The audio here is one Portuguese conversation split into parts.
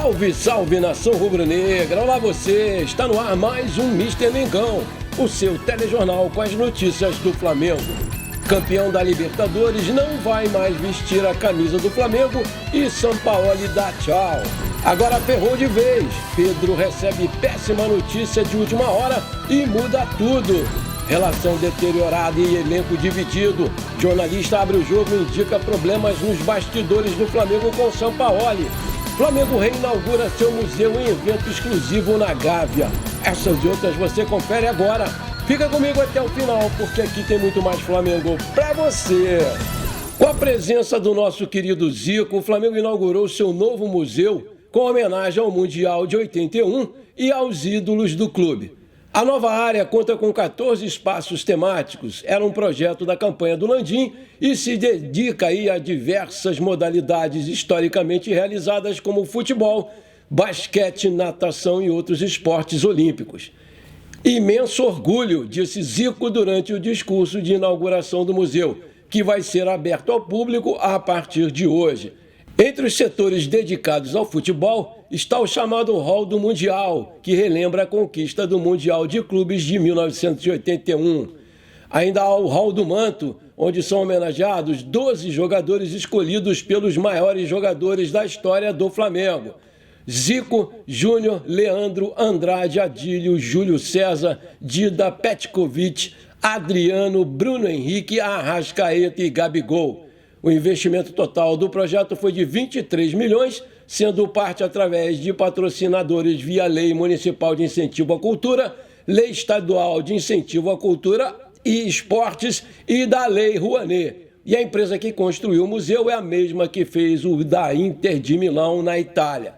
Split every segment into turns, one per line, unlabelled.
Salve, salve, nação rubro-negra! Olá você! Está no ar mais um Mister Mengão, o seu telejornal com as notícias do Flamengo. Campeão da Libertadores não vai mais vestir a camisa do Flamengo e Sampaoli dá tchau. Agora ferrou de vez. Pedro recebe péssima notícia de última hora e muda tudo. Relação deteriorada e elenco dividido. Jornalista abre o jogo e indica problemas nos bastidores do Flamengo com Sampaoli. Flamengo reinaugura seu museu em evento exclusivo na Gávea. Essas e outras você confere agora. Fica comigo até o final, porque aqui tem muito mais Flamengo pra você. Com a presença do nosso querido Zico, o Flamengo inaugurou seu novo museu com homenagem ao Mundial de 81 e aos ídolos do clube. A nova área conta com 14 espaços temáticos. Era um projeto da campanha do Landim e se dedica aí a diversas modalidades historicamente realizadas como futebol, basquete, natação e outros esportes olímpicos. Imenso orgulho, disse Zico durante o discurso de inauguração do museu, que vai ser aberto ao público a partir de hoje. Entre os setores dedicados ao futebol está o chamado Hall do Mundial, que relembra a conquista do Mundial de Clubes de 1981. Ainda há o Hall do Manto, onde são homenageados 12 jogadores escolhidos pelos maiores jogadores da história do Flamengo. Zico, Júnior, Leandro, Andrade, Adílio, Júlio César, Dida, Petkovic, Adriano, Bruno Henrique, Arrascaeta e Gabigol. O investimento total do projeto foi de 23 milhões, sendo parte através de patrocinadores via Lei Municipal de Incentivo à Cultura, Lei Estadual de Incentivo à Cultura e Esportes e da Lei Rouanet. E a empresa que construiu o museu é a mesma que fez o da Inter de Milão, na Itália.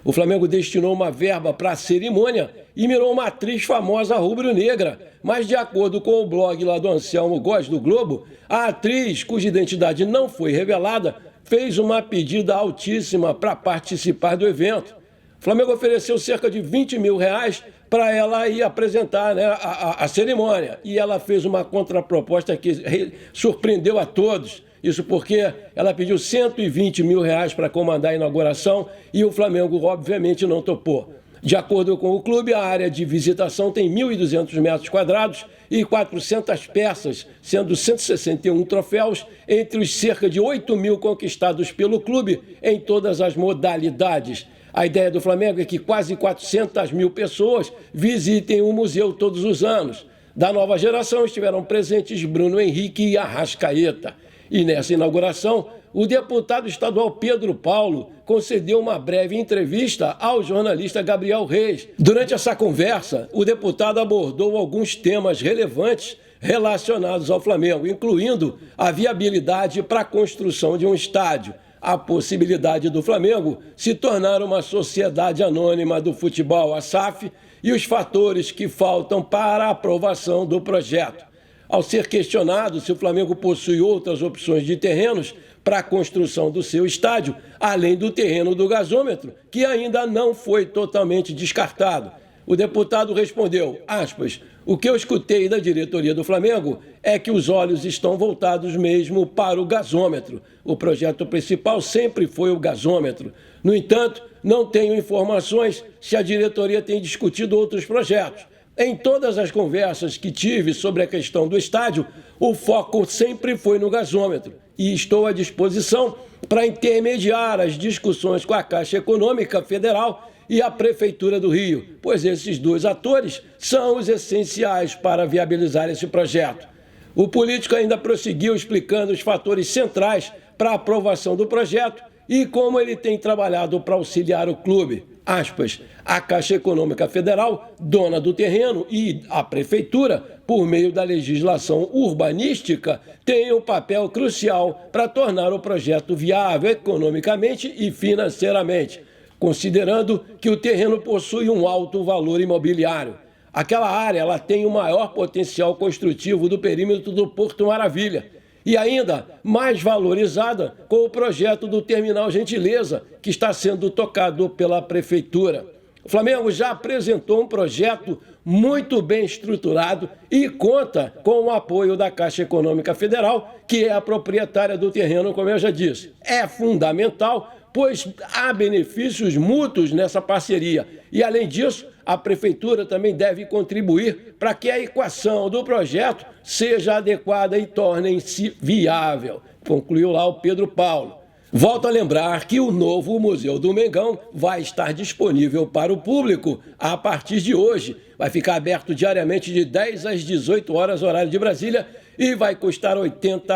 O Flamengo destinou uma verba para a cerimônia e mirou uma atriz famosa rubro-negra, mas de acordo com o blog lá do Anselmo Góes do Globo, a atriz, cuja identidade não foi revelada, fez uma pedida altíssima para participar do evento. O Flamengo ofereceu cerca de 20 mil reais para ela ir apresentar, né, a cerimônia, e ela fez uma contraproposta que surpreendeu a todos. Isso porque ela pediu 120 mil reais para comandar a inauguração e o Flamengo, obviamente, não topou. De acordo com o clube, a área de visitação tem 1.200 metros quadrados e 400 peças, sendo 161 troféus entre os cerca de 8 mil conquistados pelo clube em todas as modalidades. A ideia do Flamengo é que quase 400 mil pessoas visitem o museu todos os anos. Da nova geração estiveram presentes Bruno Henrique e Arrascaeta. E nessa inauguração, o deputado estadual Pedro Paulo concedeu uma breve entrevista ao jornalista Gabriel Reis. Durante essa conversa, o deputado abordou alguns temas relevantes relacionados ao Flamengo, incluindo a viabilidade para a construção de um estádio, a possibilidade do Flamengo se tornar uma sociedade anônima do futebol, a SAF, e os fatores que faltam para a aprovação do projeto. Ao ser questionado se o Flamengo possui outras opções de terrenos para a construção do seu estádio, além do terreno do gasômetro, que ainda não foi totalmente descartado, o deputado respondeu, aspas, o que eu escutei da diretoria do Flamengo é que os olhos estão voltados mesmo para o gasômetro. O projeto principal sempre foi o gasômetro. No entanto, não tenho informações se a diretoria tem discutido outros projetos. Em todas as conversas que tive sobre a questão do estádio, o foco sempre foi no gasômetro e estou à disposição para intermediar as discussões com a Caixa Econômica Federal e a Prefeitura do Rio, pois esses dois atores são os essenciais para viabilizar esse projeto. O político ainda prosseguiu explicando os fatores centrais para a aprovação do projeto e como ele tem trabalhado para auxiliar o clube. Aspas, a Caixa Econômica Federal, dona do terreno, e a Prefeitura, por meio da legislação urbanística, tem um papel crucial para tornar o projeto viável economicamente e financeiramente, considerando que o terreno possui um alto valor imobiliário. Aquela área ela tem o maior potencial construtivo do perímetro do Porto Maravilha, e ainda mais valorizada com o projeto do Terminal Gentileza, que está sendo tocado pela Prefeitura. O Flamengo já apresentou um projeto muito bem estruturado e conta com o apoio da Caixa Econômica Federal, que é a proprietária do terreno, como eu já disse. É fundamental pois há benefícios mútuos nessa parceria. E, além disso, a Prefeitura também deve contribuir para que a equação do projeto seja adequada e torne-se viável, concluiu lá o Pedro Paulo. Volto a lembrar que o novo Museu do Mengão vai estar disponível para o público a partir de hoje. Vai ficar aberto diariamente de 10 às 18 horas, horário de Brasília, e vai custar R$ 80.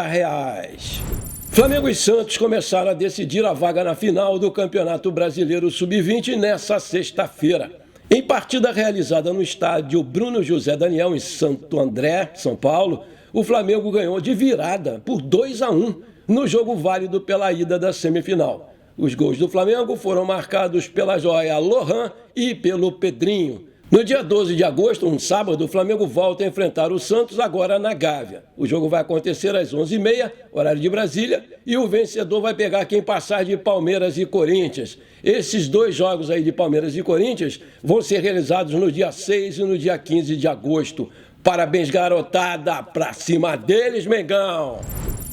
Flamengo e Santos começaram a decidir a vaga na final do Campeonato Brasileiro Sub-20 nesta sexta-feira. Em partida realizada no estádio Bruno José Daniel, em Santo André, São Paulo, o Flamengo ganhou de virada por 2-1 no jogo válido pela ida da semifinal. Os gols do Flamengo foram marcados pela joia Lohan e pelo Pedrinho. No dia 12 de agosto, um sábado, o Flamengo volta a enfrentar o Santos agora na Gávea. O jogo vai acontecer às 11h30, horário de Brasília, e o vencedor vai pegar quem passar de Palmeiras e Corinthians. Esses dois jogos aí de Palmeiras e Corinthians vão ser realizados no dia 6 e no dia 15 de agosto. Parabéns, garotada! Pra cima deles, Mengão!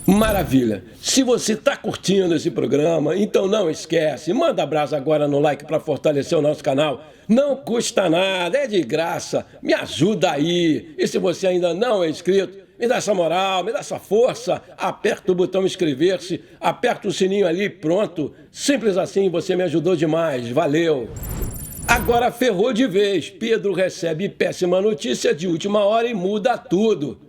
Maravilha! Se você está curtindo esse programa, então não esquece, manda abraço agora no like para fortalecer o nosso canal. Não custa nada, é de graça, me ajuda aí. E se você ainda não é inscrito, me dá essa moral, me dá essa força, aperta o botão inscrever-se, aperta o sininho ali, pronto. Simples assim, você me ajudou demais, valeu! Agora ferrou de vez, Pedro recebe péssima notícia de última hora e muda tudo.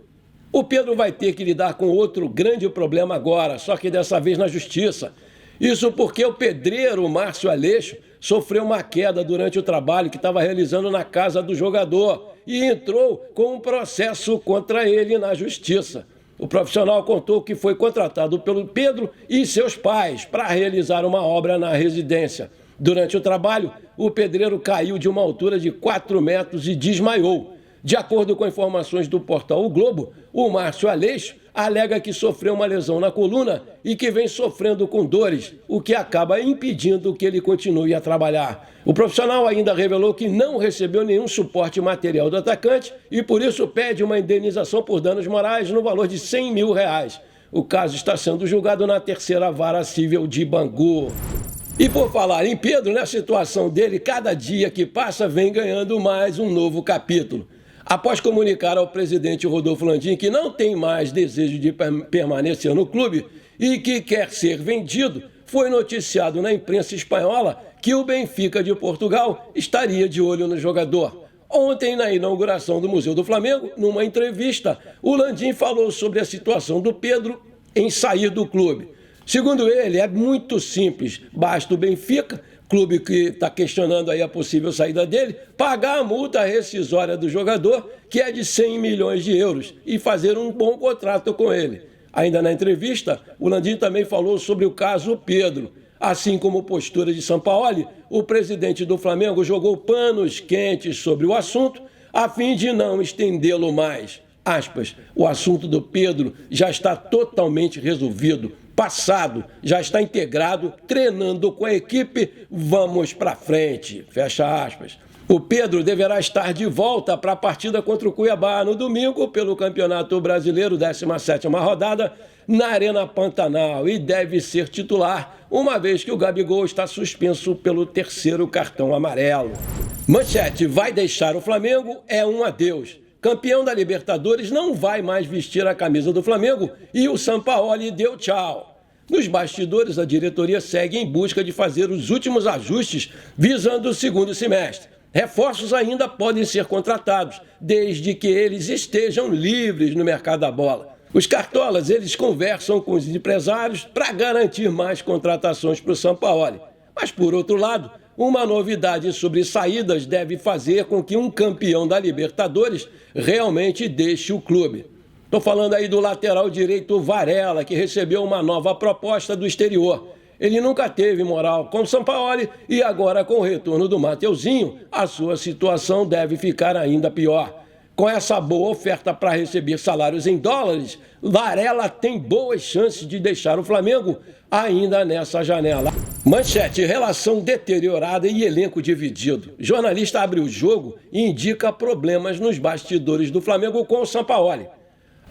O Pedro vai ter que lidar com outro grande problema agora, só que dessa vez na justiça. Isso porque o pedreiro Márcio Aleixo sofreu uma queda durante o trabalho que estava realizando na casa do jogador e entrou com um processo contra ele na justiça. O profissional contou que foi contratado pelo Pedro e seus pais para realizar uma obra na residência. Durante o trabalho, o pedreiro caiu de uma altura de 4 metros e desmaiou. De acordo com informações do portal O Globo, o Márcio Aleixo alega que sofreu uma lesão na coluna e que vem sofrendo com dores, o que acaba impedindo que ele continue a trabalhar. O profissional ainda revelou que não recebeu nenhum suporte material do atacante e por isso pede uma indenização por danos morais no valor de R$100 mil. O caso está sendo julgado na 3ª Vara Civil de Bangu. E por falar em Pedro, na situação dele, cada dia que passa vem ganhando mais um novo capítulo. Após comunicar ao presidente Rodolfo Landim que não tem mais desejo de permanecer no clube e que quer ser vendido, foi noticiado na imprensa espanhola que o Benfica de Portugal estaria de olho no jogador. Ontem, na inauguração do Museu do Flamengo, numa entrevista, o Landim falou sobre a situação do Pedro em sair do clube. Segundo ele, é muito simples, basta o Benfica, clube que está questionando aí a possível saída dele, pagar a multa rescisória do jogador, que é de 100 milhões de euros, e fazer um bom contrato com ele. Ainda na entrevista, o Landim também falou sobre o caso Pedro. Assim como postura de Sampaoli, o presidente do Flamengo jogou panos quentes sobre o assunto, a fim de não estendê-lo mais. Aspas, o assunto do Pedro já está totalmente resolvido, passado, já está integrado, treinando com a equipe, vamos para frente, fecha aspas. O Pedro deverá estar de volta para a partida contra o Cuiabá no domingo pelo Campeonato Brasileiro, 17ª rodada, na Arena Pantanal e deve ser titular, uma vez que o Gabigol está suspenso pelo 3º cartão amarelo. Manchete, vai deixar o Flamengo, é um adeus. Campeão da Libertadores não vai mais vestir a camisa do Flamengo e o Sampaoli deu tchau. Nos bastidores, a diretoria segue em busca de fazer os últimos ajustes visando o segundo semestre. Reforços ainda podem ser contratados, desde que eles estejam livres no mercado da bola. Os cartolas, eles conversam com os empresários para garantir mais contratações para o Sampaoli. Mas, por outro lado, uma novidade sobre saídas deve fazer com que um campeão da Libertadores realmente deixe o clube. Estou falando aí do lateral direito Varela, que recebeu uma nova proposta do exterior. Ele nunca teve moral com o Sampaoli e agora, com o retorno do Mateuzinho, a sua situação deve ficar ainda pior. Com essa boa oferta para receber salários em dólares, Varela tem boas chances de deixar o Flamengo ainda nessa janela. Manchete, relação deteriorada e elenco dividido. Jornalista abre o jogo e indica problemas nos bastidores do Flamengo com o Sampaoli.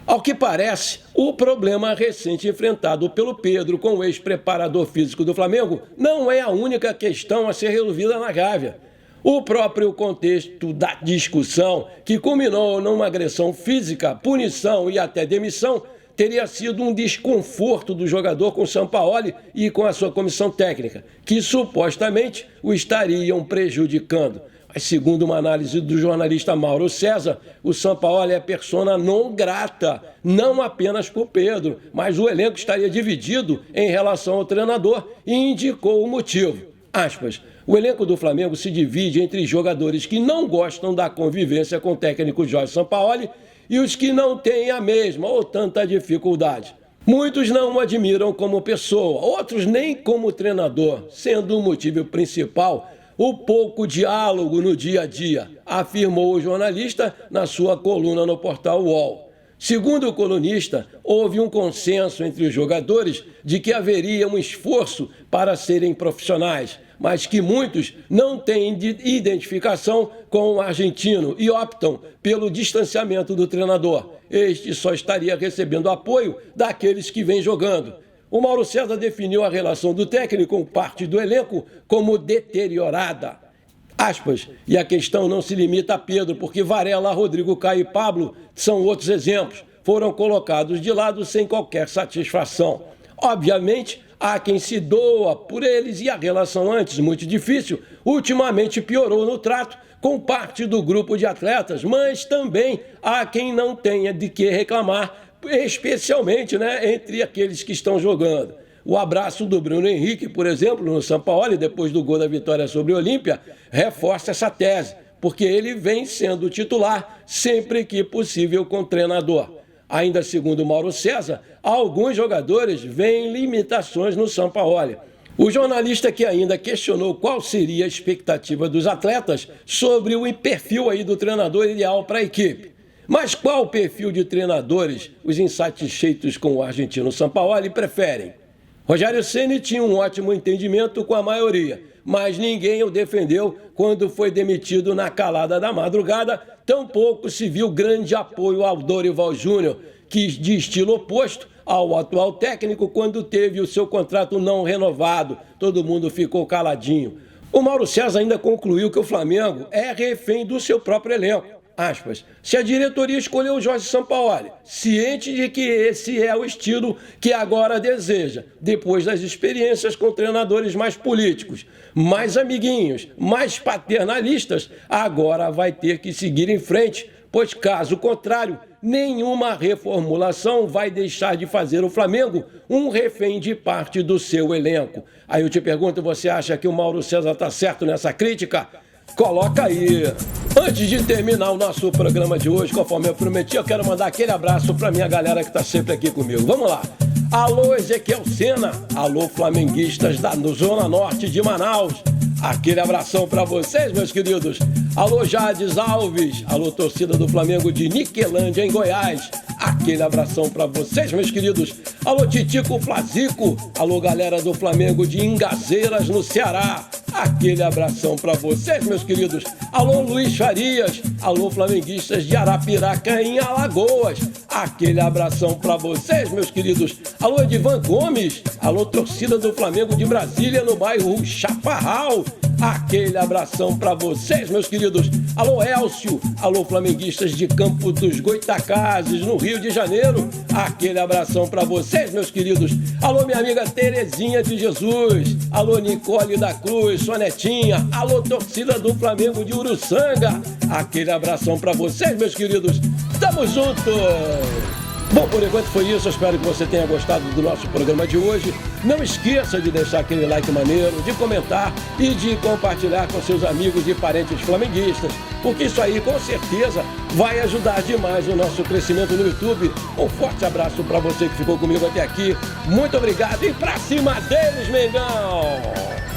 Ao que parece, o problema recente enfrentado pelo Pedro com o ex-preparador físico do Flamengo não é a única questão a ser resolvida na Gávea. O próprio contexto da discussão, que culminou numa agressão física, punição e até demissão, teria sido um desconforto do jogador com o Sampaoli e com a sua comissão técnica, que supostamente o estariam prejudicando. Mas, segundo uma análise do jornalista Mauro César, o Sampaoli é persona non grata, não apenas por Pedro, mas o elenco estaria dividido em relação ao treinador e indicou o motivo. Aspas, o elenco do Flamengo se divide entre jogadores que não gostam da convivência com o técnico Jorge Sampaoli e os que não têm a mesma ou tanta dificuldade. Muitos não o admiram como pessoa, outros nem como treinador, sendo o motivo principal o pouco diálogo no dia a dia, afirmou o jornalista na sua coluna no portal UOL. Segundo o colunista, houve um consenso entre os jogadores de que haveria um esforço para serem profissionais, mas que muitos não têm identificação com o argentino e optam pelo distanciamento do treinador. Este só estaria recebendo apoio daqueles que vêm jogando. O Mauro César definiu a relação do técnico com parte do elenco como deteriorada. Aspas, e a questão não se limita a Pedro, porque Varela, Rodrigo Caio e Pablo são outros exemplos. Foram colocados de lado sem qualquer satisfação. Obviamente, há quem se doa por eles e a relação antes muito difícil, ultimamente piorou no trato com parte do grupo de atletas, mas também há quem não tenha de que reclamar, especialmente entre aqueles que estão jogando. O abraço do Bruno Henrique, por exemplo, no Sampaoli, depois do gol da vitória sobre o Olímpia, reforça essa tese, porque ele vem sendo titular sempre que possível com o treinador. Ainda segundo Mauro César, alguns jogadores veem limitações no Sampaoli. O jornalista que ainda questionou qual seria a expectativa dos atletas sobre o perfil do treinador ideal para a equipe. Mas qual o perfil de treinadores os insatisfeitos com o argentino Sampaoli preferem? Rogério Ceni tinha um ótimo entendimento com a maioria, mas ninguém o defendeu quando foi demitido na calada da madrugada, tampouco se viu grande apoio ao Dorival Júnior, que de estilo oposto ao atual técnico quando teve o seu contrato não renovado. Todo mundo ficou caladinho. O Mauro César ainda concluiu que o Flamengo é refém do seu próprio elenco. Aspas, se a diretoria escolheu o Jorge Sampaoli, ciente de que esse é o estilo que agora deseja, depois das experiências com treinadores mais políticos, mais amiguinhos, mais paternalistas, agora vai ter que seguir em frente, pois caso contrário, nenhuma reformulação vai deixar de fazer o Flamengo um refém de parte do seu elenco. Aí eu te pergunto, você acha que o Mauro César está certo nessa crítica? Coloca aí. Antes de terminar o nosso programa de hoje, conforme eu prometi, eu quero mandar aquele abraço para minha galera que está sempre aqui comigo. Vamos lá. Alô, Ezequiel Sena. Alô, flamenguistas da Zona Norte de Manaus. Aquele abração para vocês, meus queridos. Alô, Jades Alves. Alô, torcida do Flamengo de Niquelândia, em Goiás. Aquele abração para vocês, meus queridos. Alô, Titico Flazico. Alô, galera do Flamengo de Ingazeiras, no Ceará. Aquele abração para vocês, meus queridos. Alô, Luiz Farias. Alô, flamenguistas de Arapiraca, em Alagoas. Aquele abração para vocês, meus queridos. Alô, Edivan Gomes. Alô, torcida do Flamengo de Brasília, no bairro Chaparral. Aquele abração para vocês, meus queridos. Alô, Elcio. Alô, flamenguistas de Campo dos Goitacazes, no Rio de Janeiro. Aquele abração para vocês, meus queridos. Alô, minha amiga Terezinha de Jesus. Alô, Nicole da Cruz, sua netinha. Alô, torcida do Flamengo de Uruçanga. Aquele abração para vocês, meus queridos. Tamo junto! Bom, por enquanto foi isso. Eu espero que você tenha gostado do nosso programa de hoje. Não esqueça de deixar aquele like maneiro, de comentar e de compartilhar com seus amigos e parentes flamenguistas, porque isso aí com certeza vai ajudar demais o nosso crescimento no YouTube. Um forte abraço para você que ficou comigo até aqui. Muito obrigado e pra cima deles, Mengão!